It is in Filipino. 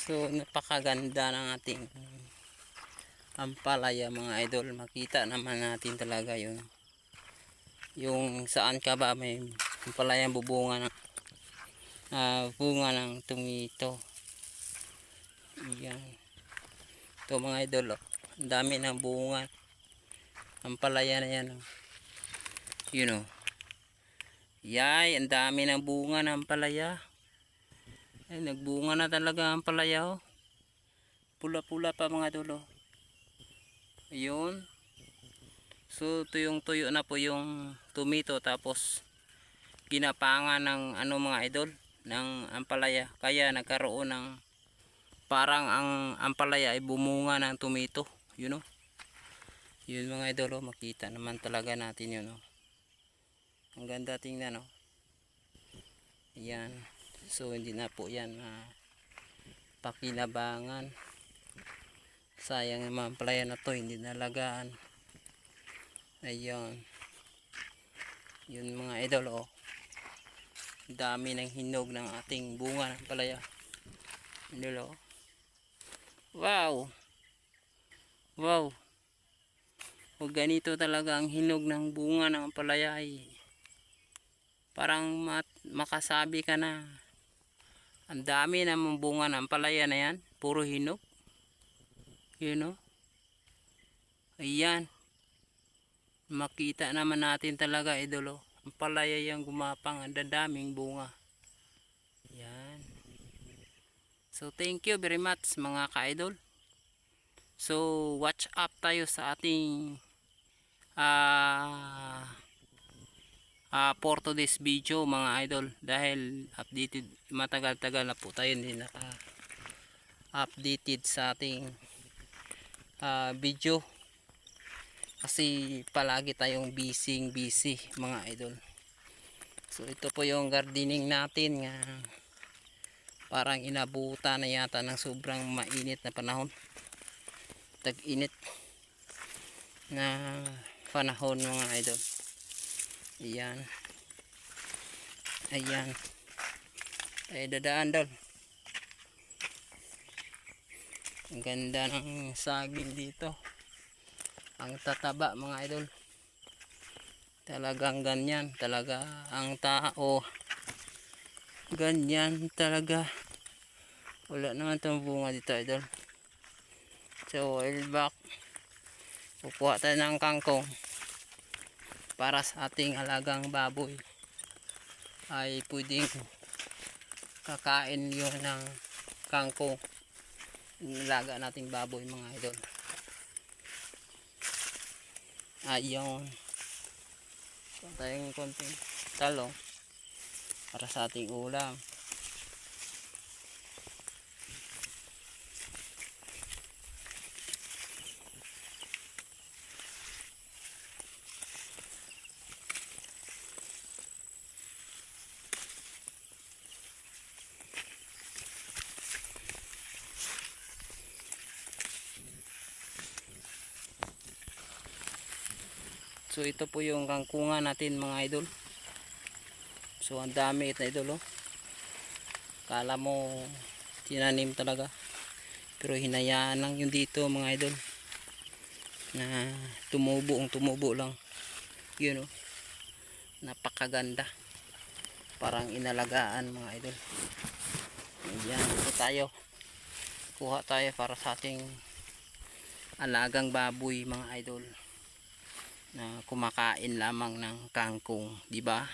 So napakaganda ng ating ampalaya mga idol. Makita naman natin talaga yung saan ka ba may ampalayang bubunga ng bunga ng tumito. Yan. Ito mga idol, oh. Ang dami ng bunga. Ampalaya na yan, oh. Yun, oh. Yay, ang dami ng bunga ng ampalaya. Ay, nagbunga na talaga ang ampalaya, oh. Pula-pula pa mga idol, oh. Ayun. So tuyong-tuyo na po yung tumito, tapos ginapangan ng mga idol ng ampalaya, kaya nagkaroon ng parang ang ampalaya ay bumunga ng tumito. Yun, oh. Yun mga idol, oh. Makita naman talaga natin yun, oh. Ang ganda tingnan, oh. Ayan. So hindi na po yan pakinabangan. Sayang naman ampalaya na to, hindi nalagaan. Ayun. Yun mga idol, oh. Dami ng hinog ng ating bunga ng ampalaya. Idol, oh. Wow. Wow. O ganito talaga ang hinog ng bunga ng ampalaya, ay parang makasabi ka na ang dami ng bunga ng ampalaya na yan, puro hinog. You know? Ayan. Makita naman natin talaga, idol, oh. Ampalaya yung gumapang, ang dadaming bunga. Yan. So thank you very much mga ka-idol. So watch up tayo sa ating for today's video mga idol, dahil updated, matagal-tagal na po tayo hindi naka-updated sa ating video, kasi palagi tayong busy mga idol. So ito po yung gardening natin nga parang inabutan na yata ng sobrang mainit na panahon, tag-init na panahon mga idol. Ayan. Ayan. Ay dadaan daw. Ang ganda ng saging dito. Ang tataba mga idol. Talagang ganyan. Talaga ang tao. Ganyan talaga. Wala naman itong bunga dito idol. So oil back. Kukuha tayo ng kangkong para sa ating alagang baboy. Ay pwedeng kakain yun ng kangkong. Nilaga nating baboy mga idol. Ayun. So tayong konting talong para sa ating ulam. So ito po yung kangkungan natin mga idol. So ang dami ito idol, oh. Kala mo tinanim talaga, pero hinayaan lang yung dito mga idol na tumubo lang. Yun, oh. Napakaganda, parang inalagaan mga idol. Ayan, ito tayo, kuha tayo para sa ating alagang baboy mga idol na kumakain lamang ng kangkong, di ba?